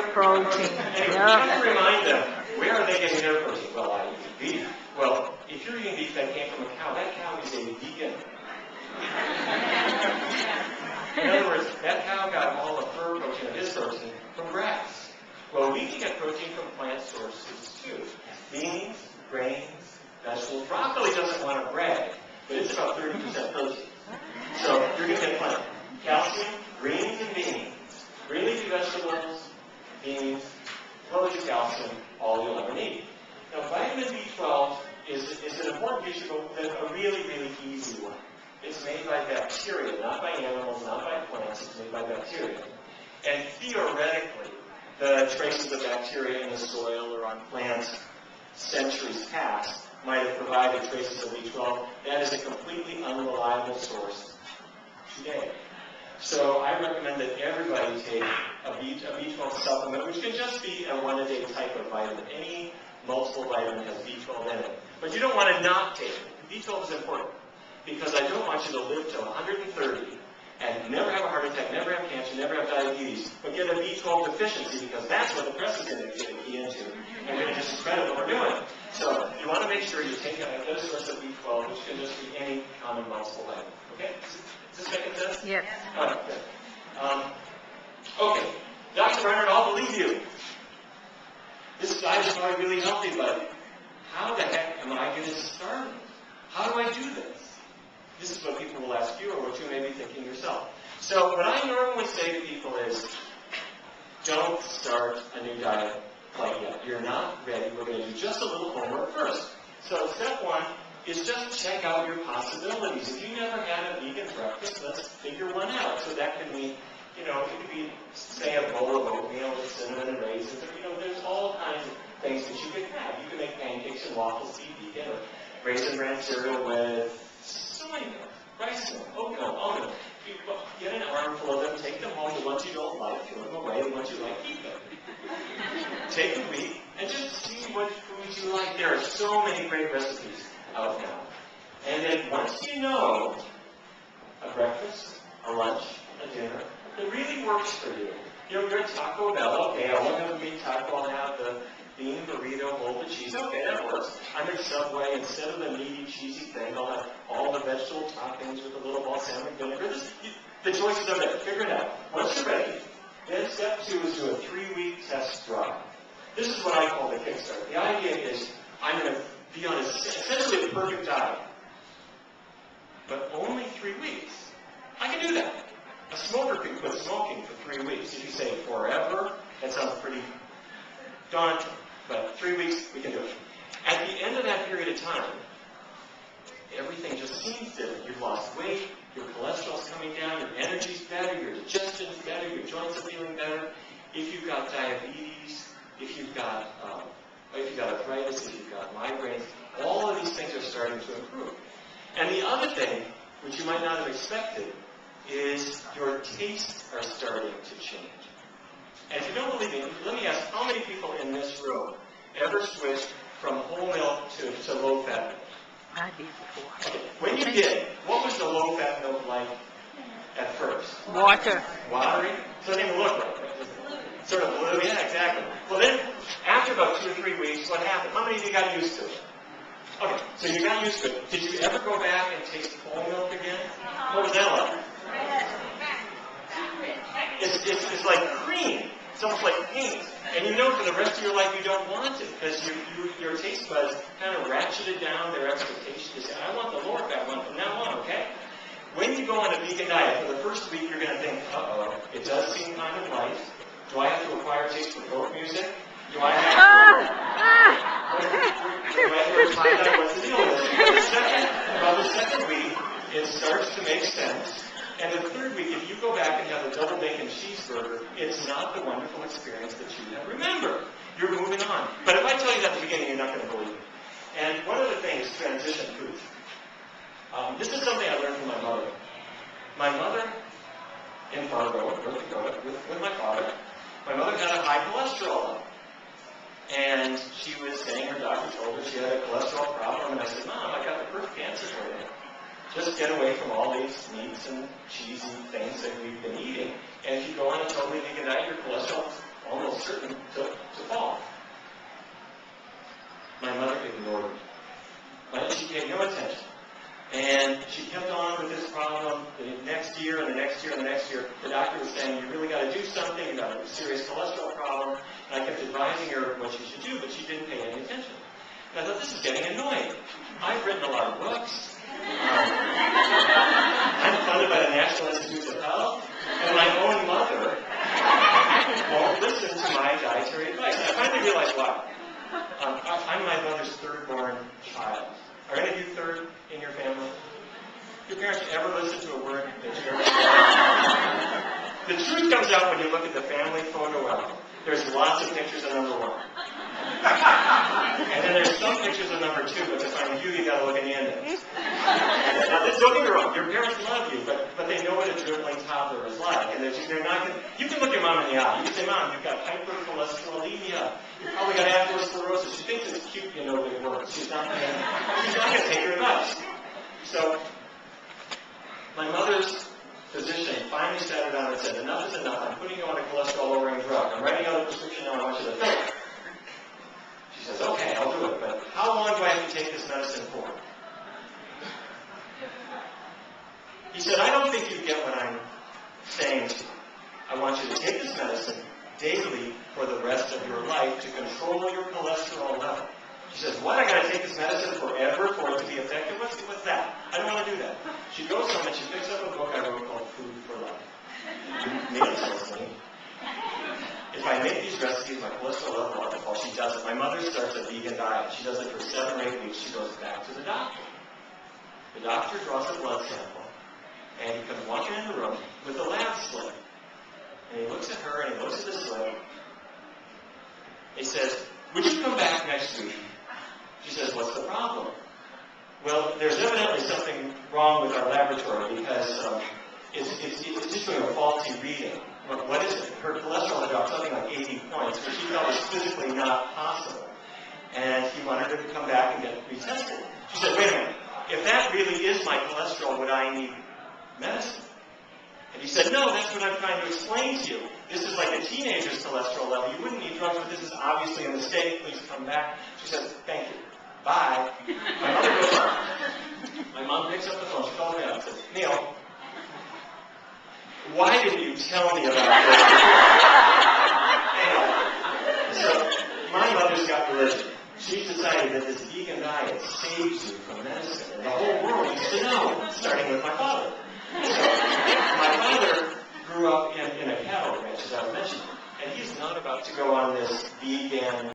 their protein. Anyway, you have to remind them, where are they getting their protein? Well, I eat beef. Well, if you're eating beef that came from a cow, that cow is a vegan. In other words, that cow got all of her protein, of his protein, from grass. Well, we can get protein from plant sources too. Beans, grains, vegetables. Broccoli doesn't want to brag, but it's about 30% protein. So you're going to get plenty. Calcium, greens and beans. Green leafy vegetables, beans, low calcium, all you'll ever need. Now, vitamin B12 is an important issue, but a really, really easy one. It's made by bacteria, not by animals, not by plants. It's made by bacteria. And theoretically, the traces of bacteria in the soil or on plants centuries past might have provided traces of B12. That is a completely unreliable source today. So I recommend that everybody take a B12 supplement, which can just be a one-a-day type of vitamin. Any multiple vitamin has B12 in it. But you don't want to not take it. B12 is important because I don't want you to live till 130 and never have a heart attack, never have cancer, never have diabetes, but get a B12 deficiency because that's what the press is going to get a key into. And we're going to discredit what we're doing. So you want to make sure you take a good source of B12, which can just be any common multiple vitamin. Okay? Is this making sense? Yes. All right, good. Okay. Dr. Barnard, I'll believe you. This diet is probably really healthy, but how the heck am I going to start? How do I do this? This is what people will ask you, or what you may be thinking yourself. So what I normally say to people is, don't start a new diet quite yet. You're not ready. We're going to do just a little homework first. So step one is just check out your possibilities. If you never had a vegan breakfast, let's figure one out. So that could mean, it could be, say, a bowl of oatmeal with cinnamon and raisins. Or, there's all kinds of things that you could have. You can make pancakes and waffles, be vegan, or raisin bran cereal with soy milk, rice milk, oat milk, almond milk. You get an armful of them, take them home. The ones you don't like, throw them away. The ones you like, keep them. Take a week and just see what foods you like. There are so many great recipes out now. And then once you know a breakfast, a lunch, a dinner, that really works for you. You're at Taco Bell. Okay, I won't have a meat taco. I'll have the bean burrito, hold the cheese. Okay, that works. I'm at Subway. Instead of the meaty, cheesy thing, I'll have all the vegetable toppings with a little balsamic vinegar. The choices are there. Figure it out. Once you're ready, then step two is do a 3-week test drive. This is what I call the Kicksta. The idea is I'm going to be on essentially a perfect diet, but only 3 weeks. I can do that. A smoker can quit smoking for 3 weeks. If you say forever, that sounds pretty daunting, but 3 weeks, we can do it. At the end of that period of time, everything just seems different. You've lost weight, your cholesterol's coming down, your energy's better, your digestion's better, your joints are feeling better. If you've got diabetes, if you've got arthritis, if you've got migraines, all of these things are starting to improve. And the other thing, which you might not have expected, is your tastes are starting to change. And if you don't believe me, let me ask, how many people in this room ever switched from whole milk to low-fat milk? I did before. Okay. When you did, what was the low-fat milk like at first? Water. Watery? So it didn't even look right. Sort of blue, yeah, exactly. Well then, after about 2 or 3 weeks, what happened? How many of you got used to it? Okay, so you got used to it. Did you ever go back and taste whole milk again? What was that like? It's like cream. It's almost like paint. And for the rest of your life you don't want it because your taste buds kind of ratcheted down their expectations. You say, I want the lower fat one from now on, okay? When you go on a vegan diet, for the first week you're going to think, uh-oh, it does seem kind of light. Do I have to acquire taste for folk music? Do I have to find out what's the deal with it? By the second week, it starts to make sense. And the third week, if you go back and have a double bacon cheeseburger, it's not the wonderful experience that you have. Remember, you're moving on. But if I tell you that at the beginning, you're not going to believe it. And one of the things, transition foods. This is something I learned from my mother. My mother, in Fargo, North Dakota, with my father, my mother had a high cholesterol level. And she was saying, her doctor told her she had a cholesterol problem. And I said, Mom, I got the perfect answer for you. Just get away from all these meats and cheesy things that we've been eating. And if you go on a totally vegan diet, your cholesterol is almost certainly a serious cholesterol problem, and I kept advising her what she should do, but she didn't pay any attention. And I thought, this is getting annoying. I've written a lot of books. I'm funded by the National Institutes of Health, and my own mother won't listen to my dietary advice. And I finally realized why. I'm my mother's third-born child. Are any of you third in your family? Your parents ever listen to a word that you ever said? The truth comes out when you look at the family photo album. There's lots of pictures of number 1. And then there's some pictures of number 2, but to find you gotta look in the index. Now, don't get me wrong, your parents love you, but they know what a dribbling toddler is like. And they're not gonna, you can look your mom in the eye. You can say, Mom, you've got hypercholesterolemia. You've probably got atherosclerosis. She thinks it's cute, you know big words. She's not gonna take your advice. So, my mother's physician finally sat her down and said, enough is enough. I'm putting you on a cholesterol-lowering drug. I'm writing out a prescription now. I want you to fill it. She says, okay, I'll do it, but how long do I have to take this medicine for? He said, I don't think you get what I'm saying to you. I want you to take this medicine daily for the rest of your life to control your cholesterol level. She says, what, I got to take this medicine forever for it to be effective? What's that? I don't want to do that. She goes home and she picks up a book I wrote called Food for Life. If I make these recipes, my cholesterol level will fall. She does it. My mother starts a vegan diet. She does it for 7 or 8 weeks. She goes back to the doctor. The doctor draws a blood sample, and he comes walking in the room with a lab slip. And he looks at her, and he looks at the slip. He says, would you come back next week? She says, what's the problem? Well, there's evidently something wrong with our laboratory because it's just doing a faulty reading. What is it? Her cholesterol had dropped something like 80 points, which she felt was physically not possible. And he wanted her to come back and get retested. She said, wait a minute. If that really is my cholesterol, would I need medicine? And he said, no, that's what I'm trying to explain to you. This is like a teenager's cholesterol level. You wouldn't need drugs, but this is obviously a mistake. Please come back. She says, thank you. Bye. My mother goes on. My mom picks up the phone. She calls me up and says, Neil, why didn't you tell me about this? So, my mother's got religion. She's decided that this vegan diet saves you from medicine. And the whole world needs to know, starting with my father. So, my father grew up in a cattle ranch, as I mentioned, and he's not about to go on this vegan